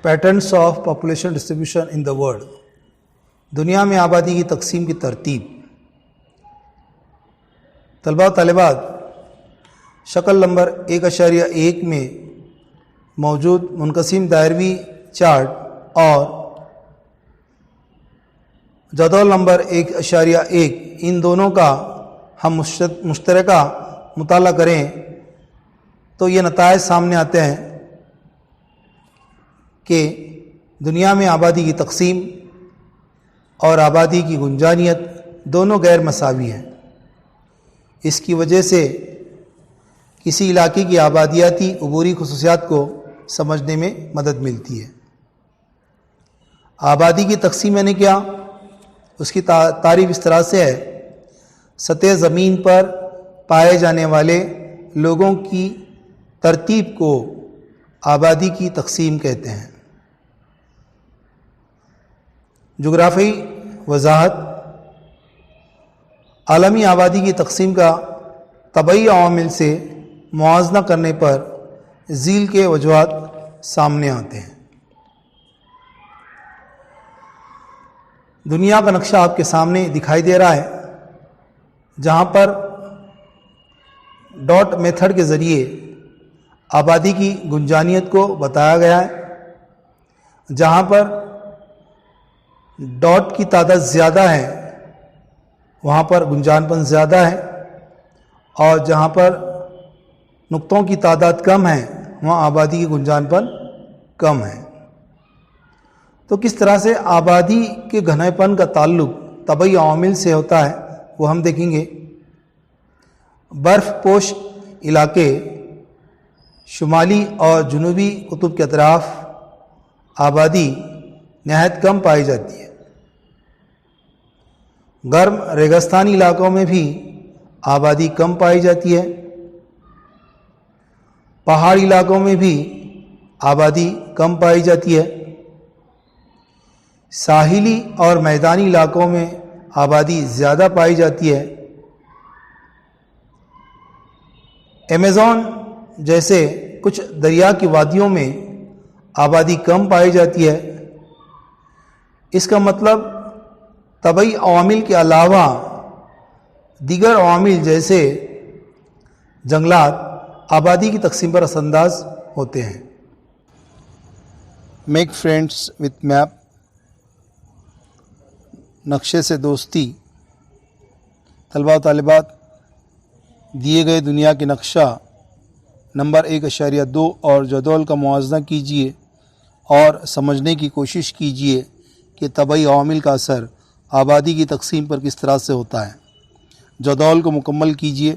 Patterns of population distribution in the world, دنیا میں آبادی کی تقسیم کی ترتیب۔ طلباء و طالبات، شکل نمبر 1.1 میں موجود منقسم دائروی چارٹ اور جدول نمبر 1.1 ان دونوں کا ہم مشترکہ مطالعہ کریں تو یہ نتائج سامنے آتے ہیں کہ دنیا میں آبادی کی تقسیم اور آبادی کی گنجانیت دونوں غیر مساوی ہیں۔ اس کی وجہ سے کسی علاقے کی آبادیاتی عبوری خصوصیات کو سمجھنے میں مدد ملتی ہے۔ آبادی کی تقسیم یعنی کیا؟ اس کی تعریف اس طرح سے ہے: سطح زمین پر پائے جانے والے لوگوں کی ترتیب کو آبادی کی تقسیم کہتے ہیں۔ جغرافیائی وضاحت: عالمی آبادی کی تقسیم کا طبعی عوامل سے موازنہ کرنے پر ذیل کے وجوہات سامنے آتے ہیں۔ دنیا کا نقشہ آپ کے سامنے دکھائی دے رہا ہے، جہاں پر ڈاٹ میتھڈ کے ذریعے آبادی کی گنجانیت کو بتایا گیا ہے۔ جہاں پر ڈاٹ کی تعداد زیادہ ہے وہاں پر گنجان پن زیادہ ہے، اور جہاں پر نقطوں کی تعداد کم ہے وہاں آبادی کی گنجان پن کم ہے۔ تو کس طرح سے آبادی کے گھنے پن کا تعلق طبعی عوامل سے ہوتا ہے وہ ہم دیکھیں گے۔ برف پوش علاقے شمالی اور جنوبی قطب کے اطراف آبادی نہایت کم پائی جاتی ہے۔ گرم ریگستانی علاقوں میں بھی آبادی کم پائی جاتی ہے۔ پہاڑی علاقوں میں بھی آبادی کم پائی جاتی ہے۔ ساحلی اور میدانی علاقوں میں آبادی زیادہ پائی جاتی ہے۔ ایمیزون جیسے کچھ دریا کی وادیوں میں آبادی کم پائی جاتی ہے۔ اس کا مطلب طبعی عوامل کے علاوہ دیگر عوامل جیسے جنگلات آبادی کی تقسیم پر اثر انداز ہوتے ہیں۔ میک فرینڈس وتھ میپ، نقشے سے دوستی۔ طلباء و طالبات، دیے گئے دنیا کے نقشہ نمبر 1.2 اور جدول کا موازنہ کیجیے اور سمجھنے کی کوشش کیجیے کہ طبعی عوامل کا اثر آبادی کی تقسیم پر کس طرح سے ہوتا ہے۔ جدول کو مکمل کیجیے۔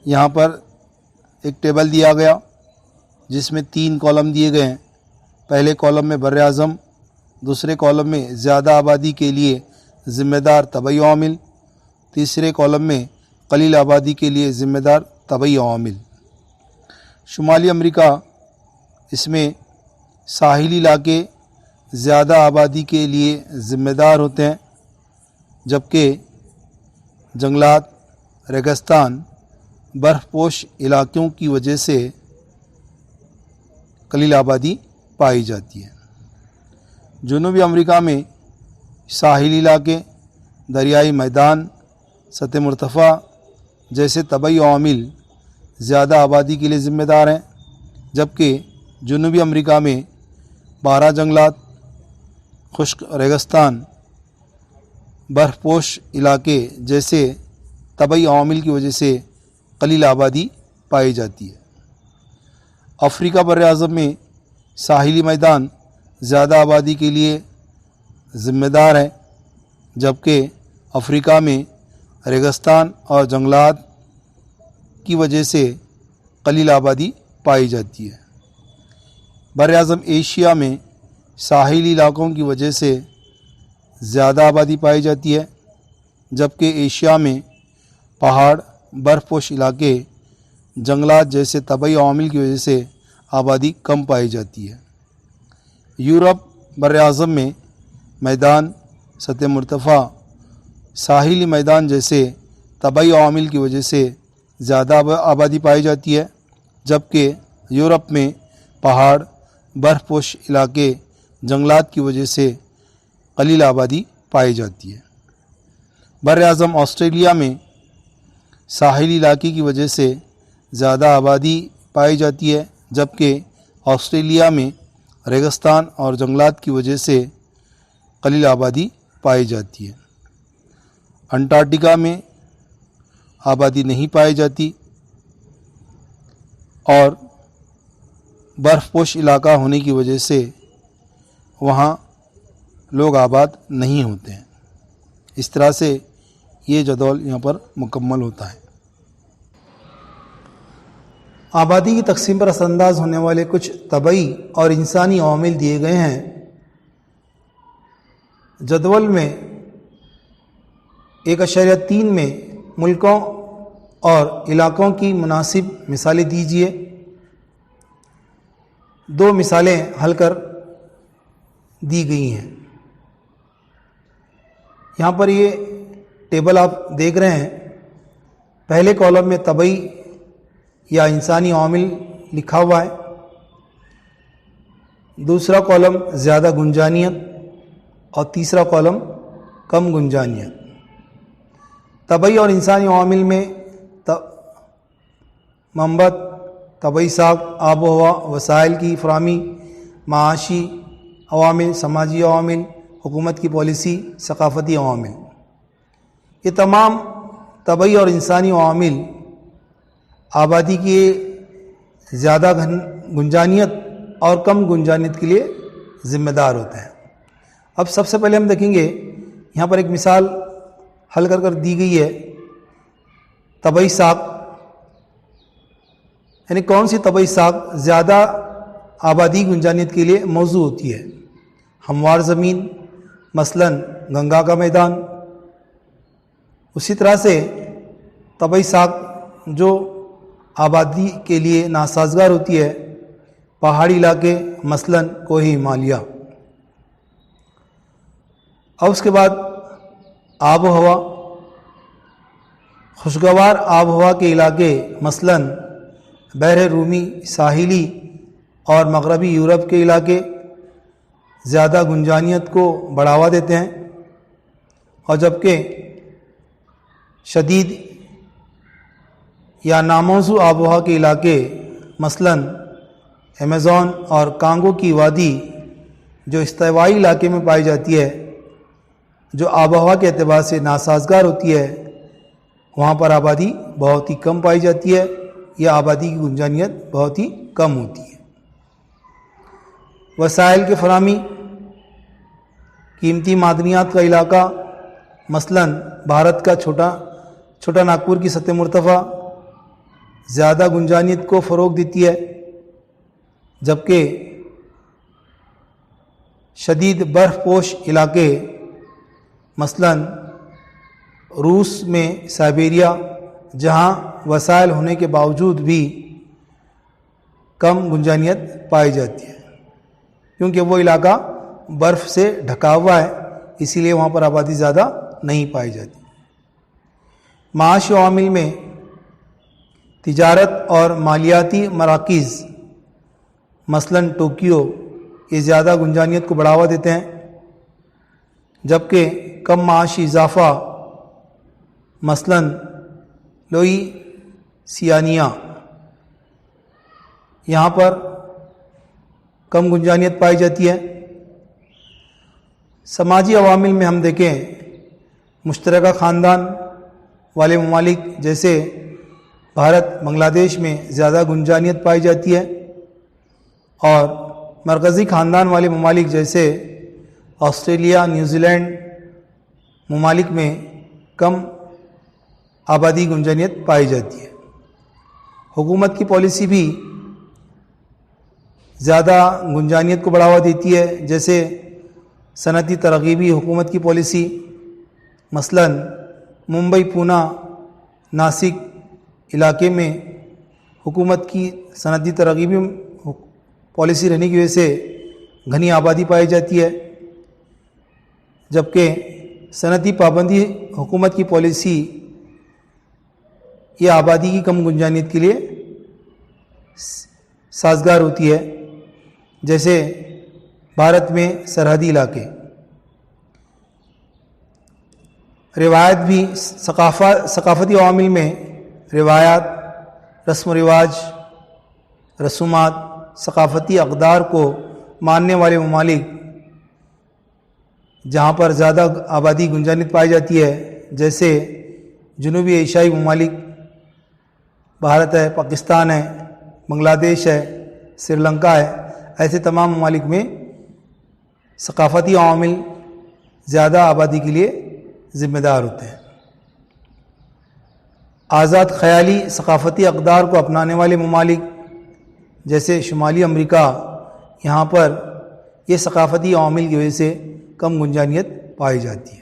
یہاں پر ایک ٹیبل دیا گیا جس میں 3 کالم دیے گئے ہیں۔ پہلے کالم میں بر اعظم، دوسرے کالم میں زیادہ آبادی کے لیے ذمہ دار طبعی عوامل، تیسرے کالم میں قلیل آبادی کے لیے ذمہ دار طبعی عوامل۔ شمالی امریکہ، اس میں ساحلی علاقے زیادہ آبادی کے لیے ذمہ دار ہوتے ہیں، جبکہ جنگلات، ریگستان، برف پوش علاقوں کی وجہ سے قلیل آبادی پائی جاتی ہے۔ جنوبی امریکہ میں ساحلی علاقے، دریائی میدان، سطح مرتفع جیسے طبعی عوامل زیادہ آبادی کے لیے ذمہ دار ہیں، جبکہ جنوبی امریکہ میں پارا جنگلات، خشک ریگستان، برف پوش علاقے جیسے طبعی عوامل کی وجہ سے قلیل آبادی پائی جاتی ہے۔ افریقہ بر اعظم میں ساحلی میدان زیادہ آبادی کے لیے ذمہ دار ہے، جبکہ افریقہ میں ریگستان اور جنگلات کی وجہ سے قلیل آبادی پائی جاتی ہے۔ بر اعظم ایشیا میں ساحلی علاقوں کی وجہ سے زیادہ آبادی پائی جاتی ہے، جبکہ ایشیا میں پہاڑ، برف پوش علاقے، جنگلات جیسے طبعی عوامل کی وجہ سے آبادی کم پائی جاتی ہے۔ یورپ بر اعظم میں میدان، سطح مرتفع، ساحلی میدان جیسے طبعی عوامل کی وجہ سے زیادہ آبادی پائی جاتی ہے، جبکہ یورپ میں پہاڑ، برف پوش علاقے جنگلات کی وجہ سے قلیل آبادی پائی جاتی ہے۔ بر اعظم آسٹریلیا میں ساحلی علاقے کی وجہ سے زیادہ آبادی پائی جاتی ہے، جبکہ آسٹریلیا میں ریگستان اور جنگلات کی وجہ سے قلیل آبادی پائی جاتی ہے۔ انٹارکٹیکا میں آبادی نہیں پائی جاتی اور برف پوش علاقہ ہونے کی وجہ سے وہاں لوگ آباد نہیں ہوتے ہیں۔ اس طرح سے یہ جدول یہاں پر مکمل ہوتا ہے۔ آبادی کی تقسیم پر اثر انداز ہونے والے کچھ طبعی اور انسانی عوامل دیے گئے ہیں۔ جدول میں 1.3 میں ملکوں اور علاقوں کی مناسب مثالیں دیجیے۔ 2 مثالیں حل کر دی گئی ہیں۔ یہاں پر یہ ٹیبل آپ دیکھ رہے ہیں۔ پہلے کالم میں طبعی یا انسانی عوامل لکھا ہوا ہے، دوسرا کالم زیادہ گنجانیت اور تیسرا کالم کم گنجانیت۔ طبعی اور انسانی عوامل میں منبت، طبعی ساخت، آب و ہوا، وسائل کی فراہمی، معاشی عوامل، سماجی عوامل، حکومت کی پالیسی، ثقافتی عوامل، یہ تمام طبعی اور انسانی عوامل آبادی کی زیادہ گنجانیت اور کم گنجانیت کے لیے ذمہ دار ہوتے ہیں۔ اب سب سے پہلے ہم دیکھیں گے، یہاں پر ایک مثال حل کر دی گئی ہے۔ طبعی ساخت یعنی کون سی طبعی ساخت زیادہ آبادی گنجانیت کے لیے موزوں ہوتی ہے؟ ہموار زمین، مثلاً گنگا کا میدان۔ اسی طرح سے طبعی ساخت جو آبادی کے لیے ناسازگار ہوتی ہے، پہاڑی علاقے، مثلاً کوہ ہمالیہ۔ اور اس کے بعد آب و ہوا، خوشگوار آب و ہوا کے علاقے، مثلاً بحر رومی، ساحلی اور مغربی یورپ کے علاقے زیادہ گنجانیت کو بڑھاوا دیتے ہیں، اور جبکہ شدید یا ناموزوں آب و ہوا کے علاقے، مثلاً ایمیزون اور کانگو کی وادی جو استوائی علاقے میں پائی جاتی ہے، جو آب و ہوا کے اعتبار سے ناسازگار ہوتی ہے، وہاں پر آبادی بہت ہی کم پائی جاتی ہے یا آبادی کی گنجانیت بہت ہی کم ہوتی ہے۔ وسائل کی فراہمی، قیمتی معدنیات کا علاقہ، مثلاً بھارت کا چھوٹا ناگپور کی سطح مرتفع زیادہ گنجانیت کو فروغ دیتی ہے، جبکہ شدید برف پوش علاقے، مثلاً روس میں سائبیریا، جہاں وسائل ہونے کے باوجود بھی کم گنجانیت پائی جاتی ہے، کیونکہ وہ علاقہ برف سے ڈھکا ہوا ہے، اسی لیے وہاں پر آبادی زیادہ نہیں پائی جاتی۔ معاشی عوامل میں تجارت اور مالیاتی مراکز، مثلاً ٹوکیو، یہ زیادہ گنجانیت کو بڑھاوا دیتے ہیں، جبکہ کم معاشی اضافہ، مثلاً لوئی سیانیا، یہاں پر کم گنجانیت پائی جاتی ہے۔ سماجی عوامل میں ہم دیکھیں، مشترکہ خاندان والے ممالک جیسے بھارت، بنگلہ دیش میں زیادہ گنجانیت پائی جاتی ہے، اور مرکزی خاندان والے ممالک جیسے آسٹریلیا، نیوزی لینڈ ممالک میں کم آبادی گنجانیت پائی جاتی ہے۔ حکومت کی پالیسی بھی زیادہ گنجانیت کو بڑھاوا دیتی ہے، جیسے صنعتی ترغیبی حکومت کی پالیسی، مثلاً ممبئی، پونا، ناسک علاقے میں حکومت کی صنعتی ترغیبی پالیسی رہنے کی وجہ سے گھنی آبادی پائی جاتی ہے، جبکہ صنعتی پابندی حکومت کی پالیسی یہ آبادی کی کم گنجانیت کے لیے سازگار ہوتی ہے۔ جیسے بھارت میں سرحدی علاقے. روایت بھی ثقافتی عوامل میں روایات، رسم و رواج، رسومات، ثقافتی اقدار کو ماننے والے ممالک جہاں پر زیادہ آبادی گنجانیت پائی جاتی ہے، جیسے جنوبی ایشیائی ممالک، بھارت ہے، پاکستان ہے، بنگلہ دیش ہے، سری لنکا ہے، ایسے تمام ممالک میں ثقافتی عوامل زیادہ آبادی کے لیے ذمہ دار ہوتے ہیں. آزاد خیالی ثقافتی اقدار کو اپنانے والے ممالک جیسے شمالی امریکہ، یہاں پر یہ ثقافتی عوامل کی وجہ سے کم گنجانیت پائی جاتی ہے.